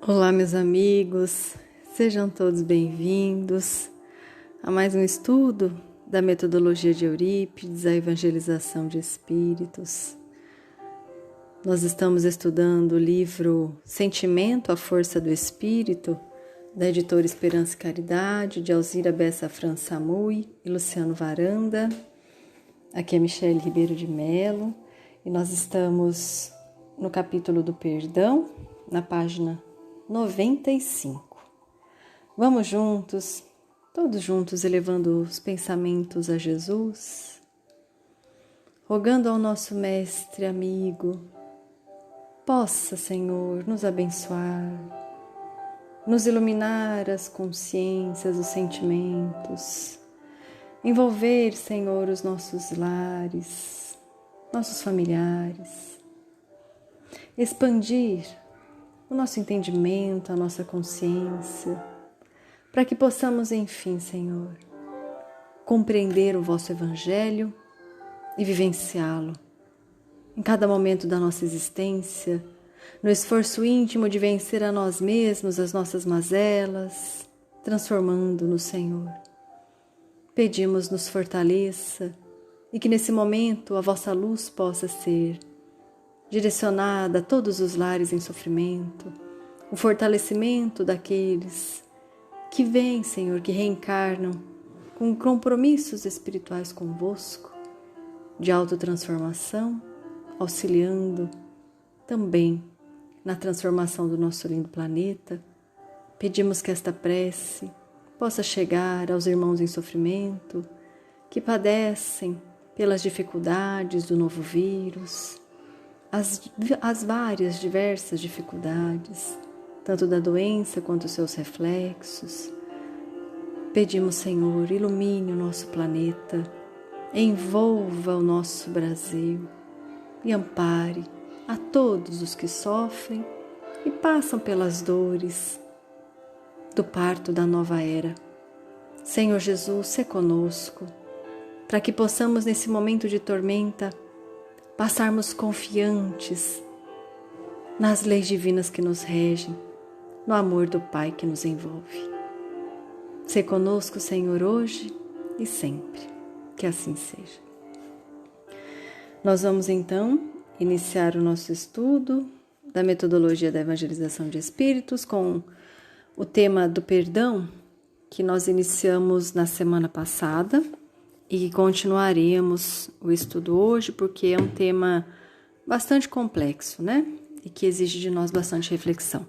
Olá, meus amigos, sejam todos bem-vindos a mais um estudo da metodologia de Eurípides, a evangelização de espíritos. Nós estamos estudando o livro Sentimento, a Força do Espírito, da editora Esperança e Caridade, de Alzira Bessa França Samui e Luciano Varanda. Aqui é Michele Ribeiro de Melo e nós estamos no capítulo do perdão, na página 95. Vamos juntos, todos juntos, elevando os pensamentos a Jesus, rogando ao nosso Mestre amigo, possa, Senhor, nos abençoar, nos iluminar as consciências, os sentimentos, envolver, Senhor, os nossos lares, nossos familiares, expandir o nosso entendimento, a nossa consciência, para que possamos, enfim, Senhor, compreender o vosso Evangelho e vivenciá-lo em cada momento da nossa existência, no esforço íntimo de vencer a nós mesmos, as nossas mazelas, transformando-nos, Senhor. Pedimos nos fortaleça e que nesse momento a vossa luz possa ser direcionada a todos os lares em sofrimento, o fortalecimento daqueles que vêm, Senhor, que reencarnam com compromissos espirituais convosco, de autotransformação, auxiliando também na transformação do nosso lindo planeta. Pedimos que esta prece possa chegar aos irmãos em sofrimento, que padecem pelas dificuldades do novo vírus, as várias diversas dificuldades, tanto da doença quanto os seus reflexos. Pedimos, Senhor, ilumine o nosso planeta, envolva o nosso Brasil e ampare a todos os que sofrem e passam pelas dores do parto da nova era. Senhor Jesus, sê conosco, para que possamos nesse momento de tormenta passarmos confiantes nas leis divinas que nos regem, no amor do Pai que nos envolve. Sê conosco, Senhor, hoje e sempre, que assim seja. Nós vamos então iniciar o nosso estudo da metodologia da evangelização de espíritos com o tema do perdão, que nós iniciamos na semana passada, e continuaremos o estudo hoje, porque é um tema bastante complexo, né? E que exige de nós bastante reflexão.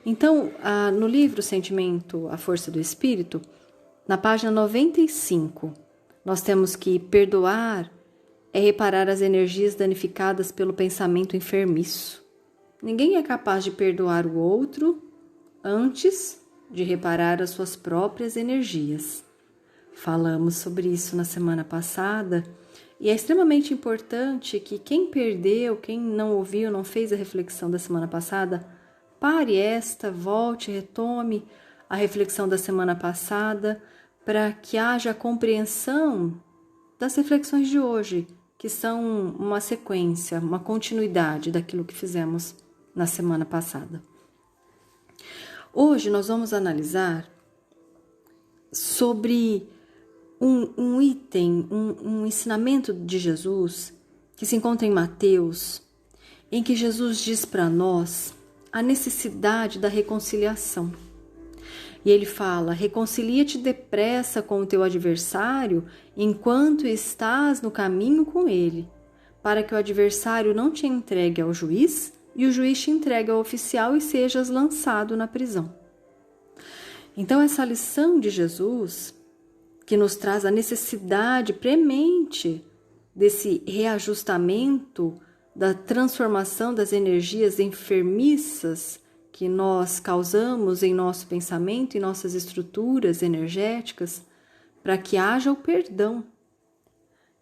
Então, no livro Sentimento, a Força do Espírito, na página 95, nós temos que perdoar é reparar as energias danificadas pelo pensamento enfermiço. Ninguém é capaz de perdoar o outro antes de reparar as suas próprias energias. Falamos sobre isso na semana passada e é extremamente importante que quem perdeu, quem não ouviu, não fez a reflexão da semana passada, pare volte, retome a reflexão da semana passada para que haja a compreensão das reflexões de hoje, que são uma sequência, uma continuidade daquilo que fizemos na semana passada. Hoje nós vamos analisar sobre um item, um ensinamento de Jesus que se encontra em Mateus, em que Jesus diz para nós a necessidade da reconciliação. E ele fala: reconcilia-te depressa com o teu adversário enquanto estás no caminho com ele, para que o adversário não te entregue ao juiz e o juiz te entregue ao oficial e sejas lançado na prisão. Então essa lição de Jesus, que nos traz a necessidade premente desse reajustamento, da transformação das energias enfermiças que nós causamos em nosso pensamento e nossas estruturas energéticas, para que haja o perdão.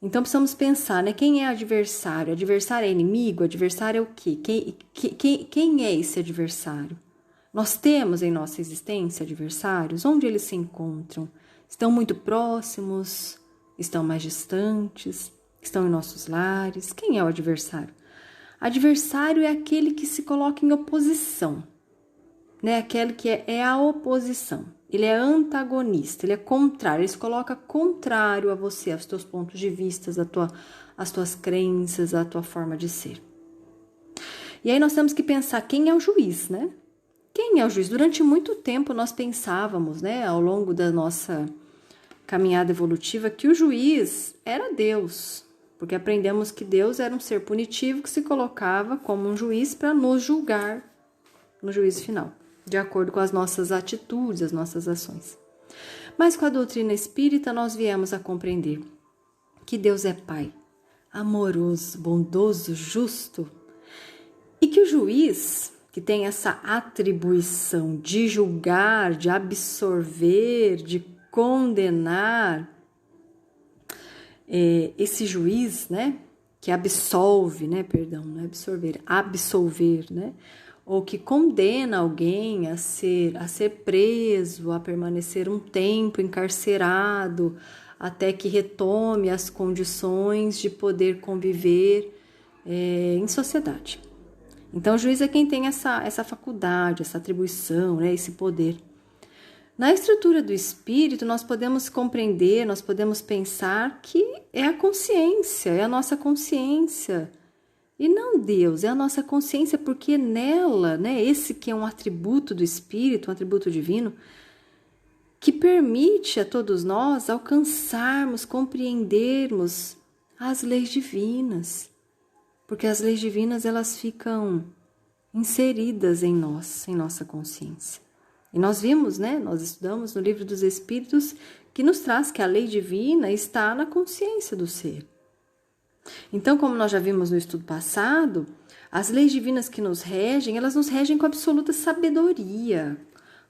Então precisamos pensar, né? Quem é adversário? Adversário é inimigo? Adversário é o quê? Quem é esse adversário? Nós temos em nossa existência adversários? Onde eles se encontram? Estão muito próximos? Estão mais distantes? Estão em nossos lares? Quem é o adversário? Adversário é aquele que se coloca em oposição. né? Aquele que é a oposição. Ele é antagonista, ele é contrário, ele se coloca contrário a você, aos teus pontos de vista, às tuas crenças, à tua forma de ser. E aí nós temos que pensar quem é o juiz, né? Quem é o juiz? Durante muito tempo nós pensávamos, né, ao longo da nossa caminhada evolutiva, que o juiz era Deus, porque aprendemos que Deus era um ser punitivo que se colocava como um juiz para nos julgar no juízo final, de acordo com as nossas atitudes, as nossas ações. Mas com a doutrina espírita nós viemos a compreender que Deus é Pai, amoroso, bondoso, justo, e que o juiz, que tem essa atribuição de julgar, de absorver, de condenar, esse juiz, né, que absolve, né, perdão, não é absorver, absolver, né, ou que condena alguém a ser preso, a permanecer um tempo encarcerado, até que retome as condições de poder conviver em sociedade. Então, o juiz é quem tem essa faculdade, essa atribuição, né, esse poder. Na estrutura do espírito, nós podemos compreender, nós podemos pensar que é a consciência, é a nossa consciência. E não Deus, é a nossa consciência, porque nela, né, esse que é um atributo do espírito, um atributo divino, que permite a todos nós alcançarmos, compreendermos as leis divinas. Porque as leis divinas, elas ficam inseridas em nós, em nossa consciência. E nós vimos, né, nós estudamos no Livro dos Espíritos, que nos traz que a lei divina está na consciência do ser. Então, como nós já vimos no estudo passado, as leis divinas que nos regem, elas nos regem com absoluta sabedoria,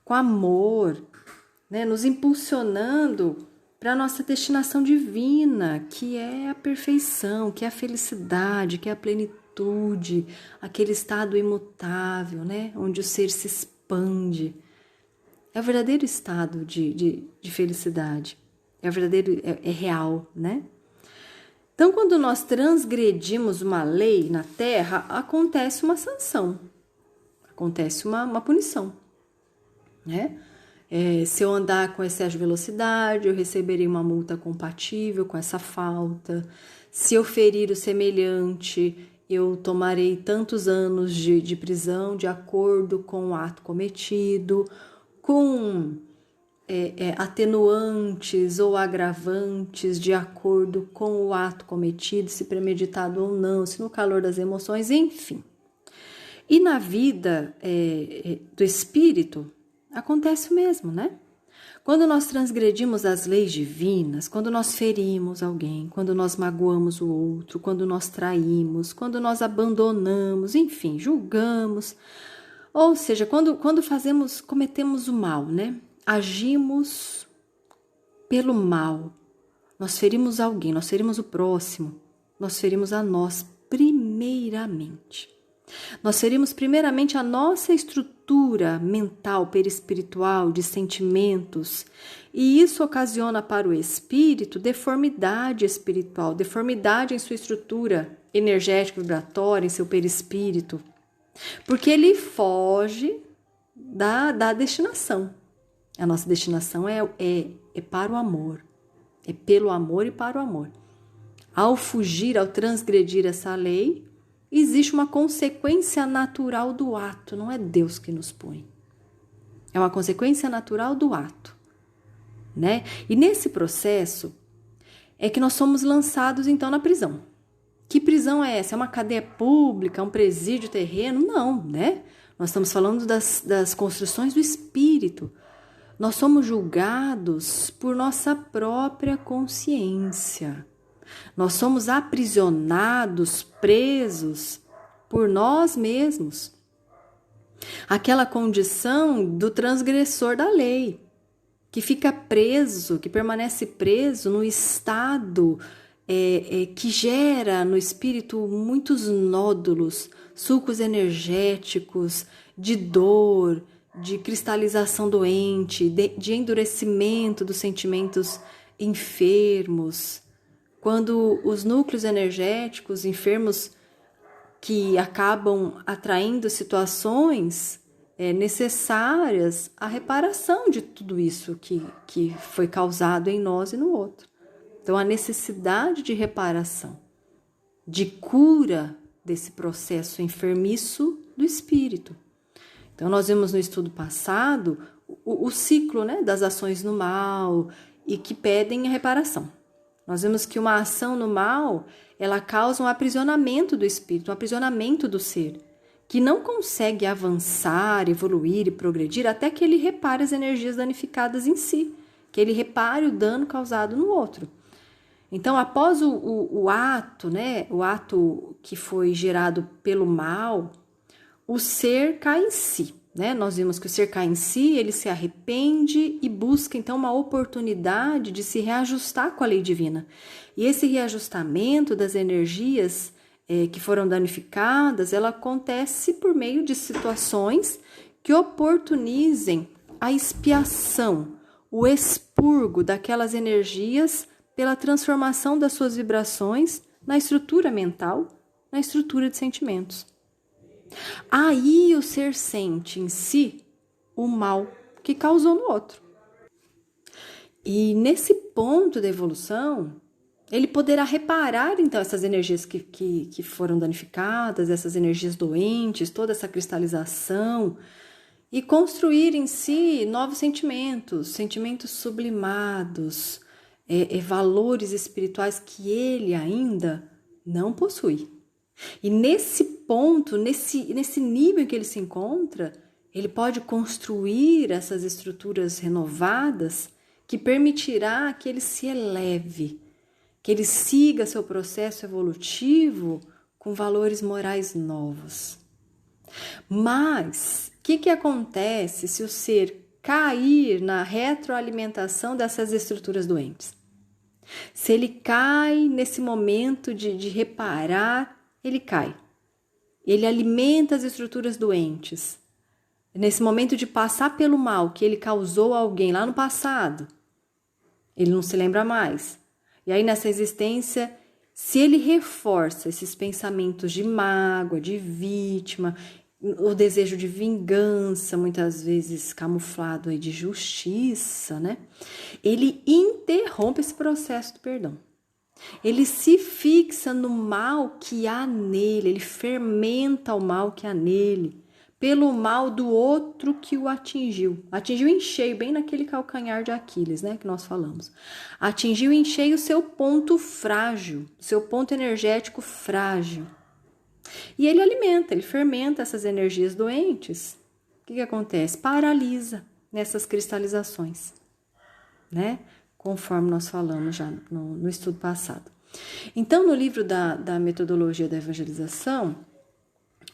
com amor, né, nos impulsionando para a nossa destinação divina, que é a perfeição, que é a felicidade, que é a plenitude, aquele estado imutável, né, onde o ser se expande. É o verdadeiro estado de felicidade, é verdadeiro, é real, né? Então, quando nós transgredimos uma lei na Terra, acontece uma sanção, acontece uma punição, né? Se eu andar com excesso de velocidade, eu receberei uma multa compatível com essa falta. Se eu ferir o semelhante, eu tomarei tantos anos de prisão de acordo com o ato cometido, com atenuantes ou agravantes de acordo com o ato cometido, se premeditado ou não, se no calor das emoções, enfim. E na vida do espírito, acontece o mesmo, né? Quando nós transgredimos as leis divinas, quando nós ferimos alguém, quando nós magoamos o outro, quando nós traímos, quando nós abandonamos, enfim, julgamos, ou seja, quando cometemos o mal, né? Agimos pelo mal, nós ferimos alguém, nós ferimos o próximo, nós ferimos a nós primeiramente. Nós ferimos primeiramente a nossa estrutura mental, perispiritual, de sentimentos, e isso ocasiona para o espírito deformidade espiritual, deformidade em sua estrutura energética, vibratória, em seu perispírito, porque ele foge da destinação. A nossa destinação é para o amor, é pelo amor e para o amor. Ao fugir, ao transgredir essa lei, existe uma consequência natural do ato, não é Deus que nos põe. É uma consequência natural do ato, né? E nesse processo é que nós somos lançados então na prisão. Que prisão é essa? É uma cadeia pública, um presídio terreno? Não, né? Nós estamos falando das construções do espírito. Nós somos julgados por nossa própria consciência. Nós somos aprisionados, presos por nós mesmos. Aquela condição do transgressor da lei, que fica preso, que permanece preso no estado que gera no espírito muitos nódulos, sulcos energéticos, de dor, de cristalização doente, de endurecimento dos sentimentos enfermos. Quando os núcleos energéticos enfermos que acabam atraindo situações necessárias à reparação de tudo isso que foi causado em nós e no outro. Então, a necessidade de reparação, de cura desse processo enfermiço do espírito. Então, nós vimos no estudo passado o ciclo, né, das ações no mal e que pedem a reparação. Nós vimos que uma ação no mal, ela causa um aprisionamento do espírito, um aprisionamento do ser, que não consegue avançar, evoluir e progredir até que ele repare as energias danificadas em si, que ele repare o dano causado no outro. Então, após o ato, né, o ato que foi gerado pelo mal, o ser cai em si, né? Nós vimos que o ser cai em si, ele se arrepende e busca, então, uma oportunidade de se reajustar com a lei divina. E esse reajustamento das energias que foram danificadas, ela acontece por meio de situações que oportunizem a expiação, o expurgo daquelas energias pela transformação das suas vibrações na estrutura mental, na estrutura de sentimentos. Aí o ser sente em si o mal que causou no outro. E nesse ponto da evolução, ele poderá reparar, então, essas energias que foram danificadas, essas energias doentes, toda essa cristalização, e construir em si novos sentimentos, sentimentos sublimados, valores espirituais que ele ainda não possui. E nesse ponto, nesse nível em que ele se encontra, ele pode construir essas estruturas renovadas que permitirá que ele se eleve, que ele siga seu processo evolutivo com valores morais novos. Mas, o que acontece se o ser cair na retroalimentação dessas estruturas doentes? Se ele cai nesse momento de reparar, ele cai. Ele alimenta as estruturas doentes. Nesse momento de passar pelo mal que ele causou a alguém lá no passado, ele não se lembra mais. E aí nessa existência, se ele reforça esses pensamentos de mágoa, de vítima, o desejo de vingança, muitas vezes camuflado aí de justiça, né? Ele interrompe esse processo do perdão. Ele se fixa no mal que há nele, ele fermenta o mal que há nele, pelo mal do outro que o atingiu. Atingiu em cheio, bem naquele calcanhar de Aquiles, né, que nós falamos. Atingiu em cheio o seu ponto frágil, seu ponto energético frágil. E ele alimenta, ele fermenta essas energias doentes. O que acontece? Paralisa nessas cristalizações, né? Conforme nós falamos já no estudo passado. Então, no livro da metodologia da evangelização,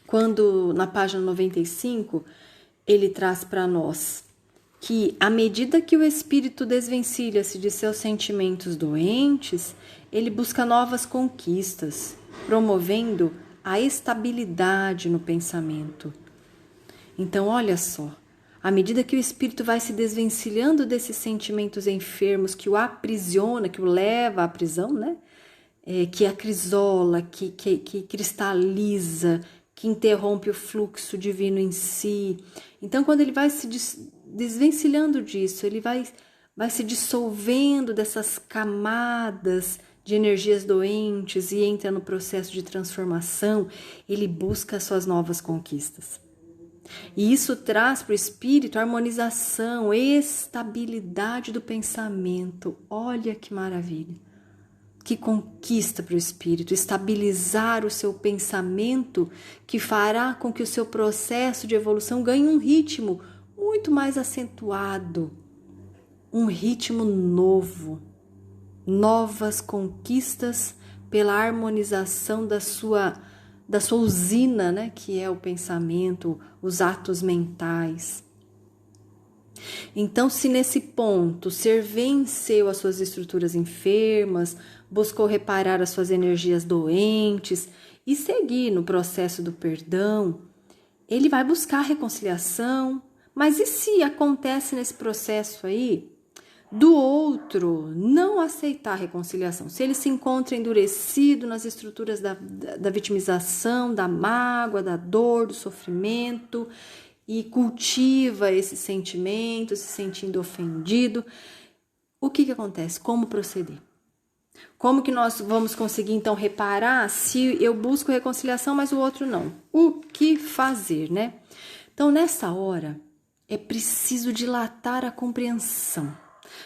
quando na página 95, ele traz para nós que à medida que o espírito desvencilha-se de seus sentimentos doentes, ele busca novas conquistas, promovendo a estabilidade no pensamento. Então, olha só, à medida que o espírito vai se desvencilhando desses sentimentos enfermos que o aprisiona, que o leva à prisão, né? Que acrisola, que cristaliza, que interrompe o fluxo divino em si. Então, quando ele vai se desvencilhando disso, ele vai se dissolvendo dessas camadas de energias doentes e entra no processo de transformação, ele busca as suas novas conquistas. E isso traz para o espírito harmonização, estabilidade do pensamento. Olha que maravilha! Que conquista para o espírito, estabilizar o seu pensamento, que fará com que o seu processo de evolução ganhe um ritmo muito mais acentuado, um ritmo novo, novas conquistas pela harmonização da sua usina, né, que é o pensamento, os atos mentais. Então, se nesse ponto o ser venceu as suas estruturas enfermas, buscou reparar as suas energias doentes e seguir no processo do perdão, ele vai buscar reconciliação. Mas e se acontece nesse processo aí do outro não aceitar a reconciliação? Se ele se encontra endurecido nas estruturas da vitimização, da mágoa, da dor, do sofrimento, e cultiva esse sentimento, se sentindo ofendido, o que acontece? Como proceder? Como que nós vamos conseguir, então, reparar se eu busco reconciliação, mas o outro não? O que fazer, né? Então, nessa hora, é preciso dilatar a compreensão.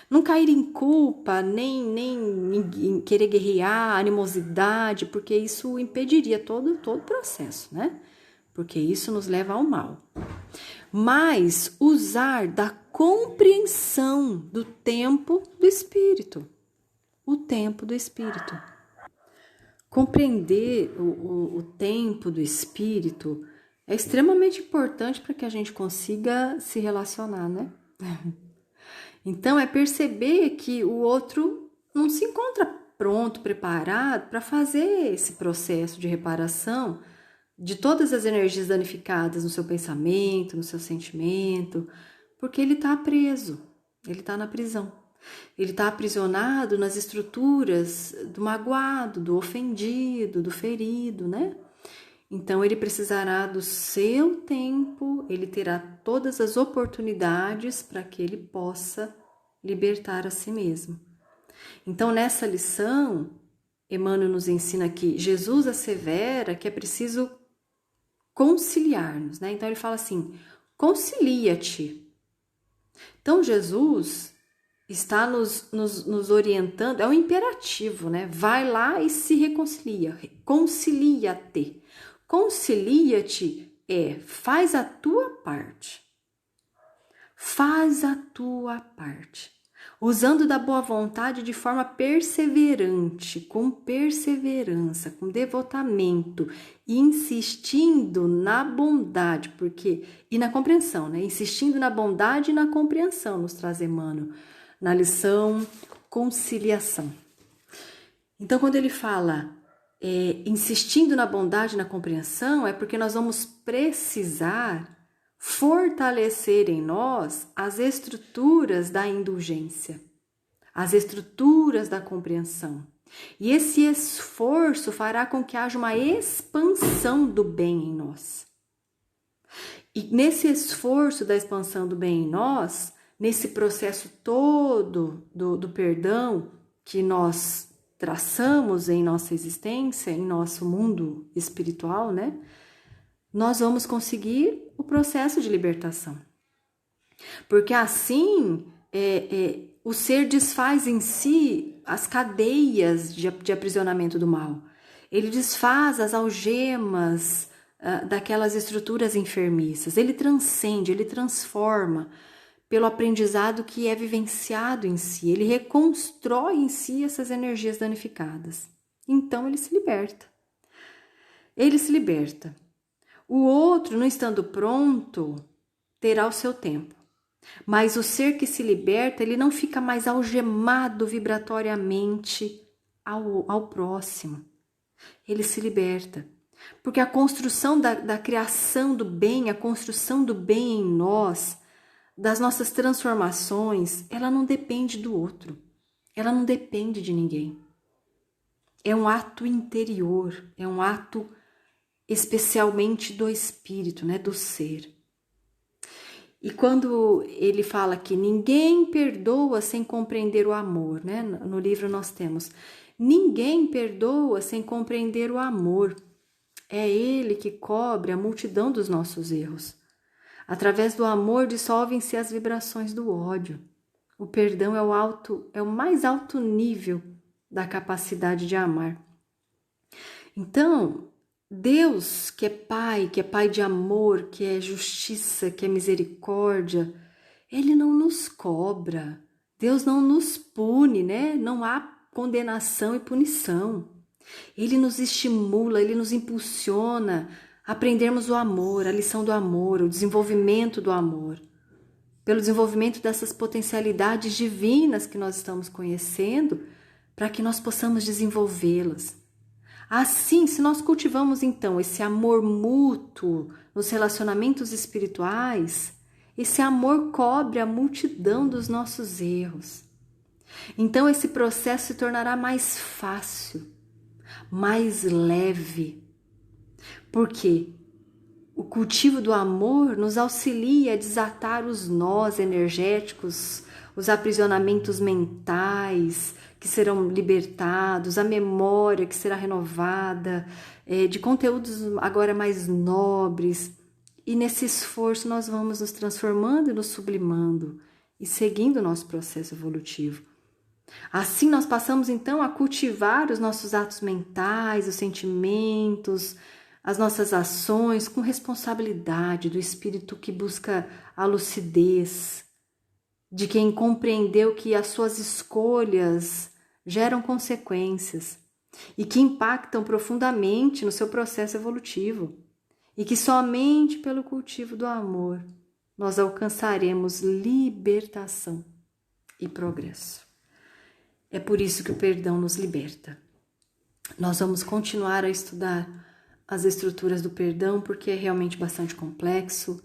Não cair em culpa, nem em querer guerrear, animosidade, porque isso impediria todo o processo, né? Porque isso nos leva ao mal. Mas usar da compreensão do tempo do Espírito. O tempo do Espírito. Compreender o tempo do Espírito é extremamente importante para que a gente consiga se relacionar, né? Então, é perceber que o outro não se encontra pronto, preparado para fazer esse processo de reparação de todas as energias danificadas no seu pensamento, no seu sentimento, porque ele está preso, ele está na prisão. Ele está aprisionado nas estruturas do magoado, do ofendido, do ferido, né? Então, ele precisará do seu tempo, ele terá todas as oportunidades para que ele possa libertar a si mesmo. Então, nessa lição, Emmanuel nos ensina que Jesus assevera que é preciso conciliar-nos, né? Então, ele fala assim, concilia-te. Então, Jesus está nos orientando, é um imperativo, né? Vai lá e se reconcilia, concilia-te. Concilia-te faz a tua parte. Faz a tua parte. Usando da boa vontade de forma perseverante, com perseverança, com devotamento, e insistindo na bondade, e na compreensão, né? Insistindo na bondade e na compreensão, nos traz Emmanuel, na lição conciliação. Então, quando ele fala insistindo na bondade e na compreensão, é porque nós vamos precisar fortalecer em nós as estruturas da indulgência, as estruturas da compreensão. E esse esforço fará com que haja uma expansão do bem em nós. E nesse esforço da expansão do bem em nós, nesse processo todo do perdão que nós traçamos em nossa existência, em nosso mundo espiritual, né? Nós vamos conseguir o processo de libertação. Porque assim, o ser desfaz em si as cadeias de aprisionamento do mal. Ele desfaz as algemas daquelas estruturas enfermiças. Ele transcende, ele transforma pelo aprendizado que é vivenciado em si. Ele reconstrói em si essas energias danificadas. Então ele se liberta. Ele se liberta. O outro, não estando pronto, terá o seu tempo. Mas o ser que se liberta, ele não fica mais algemado vibratoriamente ao próximo. Ele se liberta. Porque a construção da criação do bem, a construção do bem em nós, das nossas transformações, ela não depende do outro. Ela não depende de ninguém. É um ato interior, é um ato especialmente do espírito, né, do ser. E quando ele fala que ninguém perdoa sem compreender o amor, né? No livro nós temos, ninguém perdoa sem compreender o amor. É ele que cobre a multidão dos nossos erros. Através do amor dissolvem-se as vibrações do ódio. O perdão é o mais alto nível da capacidade de amar. Então, Deus, que é Pai de amor, que é justiça, que é misericórdia, Ele não nos cobra. Deus não nos pune, né? Não há condenação e punição. Ele nos estimula, Ele nos impulsiona a aprendermos o amor, a lição do amor, o desenvolvimento do amor. Pelo desenvolvimento dessas potencialidades divinas que nós estamos conhecendo, para que nós possamos desenvolvê-las. Assim, se nós cultivamos então esse amor mútuo nos relacionamentos espirituais, esse amor cobre a multidão dos nossos erros. Então esse processo se tornará mais fácil, mais leve. Por quê? O cultivo do amor nos auxilia a desatar os nós energéticos, os aprisionamentos mentais que serão libertados, a memória que será renovada, de conteúdos agora mais nobres. E nesse esforço nós vamos nos transformando e nos sublimando e seguindo o nosso processo evolutivo. Assim nós passamos então a cultivar os nossos atos mentais, os sentimentos, as nossas ações com responsabilidade do espírito que busca a lucidez, de quem compreendeu que as suas escolhas geram consequências e que impactam profundamente no seu processo evolutivo, e que somente pelo cultivo do amor nós alcançaremos libertação e progresso. É por isso que o perdão nos liberta. Nós vamos continuar a estudar as estruturas do perdão, porque é realmente bastante complexo.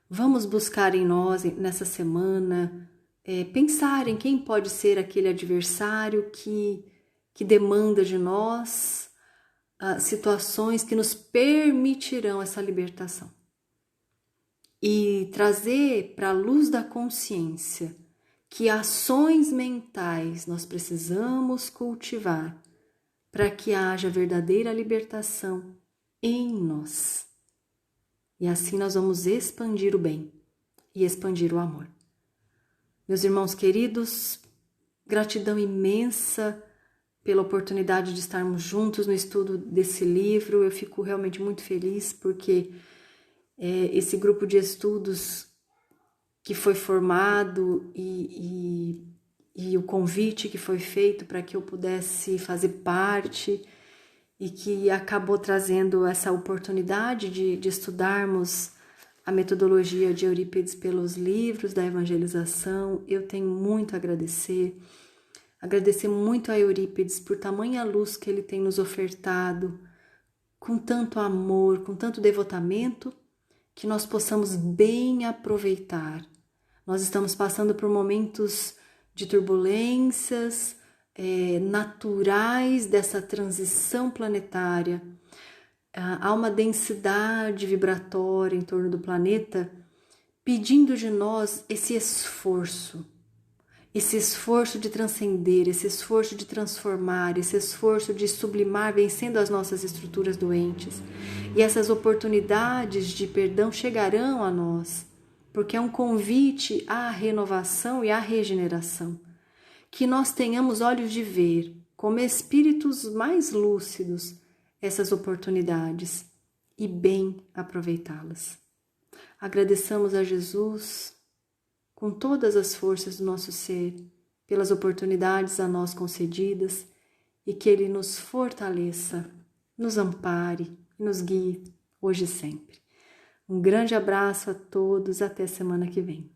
Vamos buscar em nós, nessa semana, pensar em quem pode ser aquele adversário que demanda de nós situações que nos permitirão essa libertação. E trazer para a luz da consciência que ações mentais nós precisamos cultivar para que haja verdadeira libertação em nós. E assim nós vamos expandir o bem e expandir o amor. Meus irmãos queridos, gratidão imensa pela oportunidade de estarmos juntos no estudo desse livro. Eu fico realmente muito feliz porque esse grupo de estudos que foi formado e o convite que foi feito para que eu pudesse fazer parte e que acabou trazendo essa oportunidade de estudarmos a metodologia de Eurípides pelos livros da evangelização. Eu tenho muito a agradecer muito a Eurípides por tamanha luz que ele tem nos ofertado, com tanto amor, com tanto devotamento, que nós possamos bem aproveitar. Nós estamos passando por momentos de turbulências naturais dessa transição planetária. Há uma densidade vibratória em torno do planeta pedindo de nós esse esforço de transcender, esse esforço de transformar, esse esforço de sublimar, vencendo as nossas estruturas doentes. E essas oportunidades de perdão chegarão a nós, porque é um convite à renovação e à regeneração. Que nós tenhamos olhos de ver, como espíritos mais lúcidos, essas oportunidades e bem aproveitá-las. Agradeçamos a Jesus com todas as forças do nosso ser, pelas oportunidades a nós concedidas, e que Ele nos fortaleça, nos ampare e nos guie hoje e sempre. Um grande abraço a todos, até semana que vem.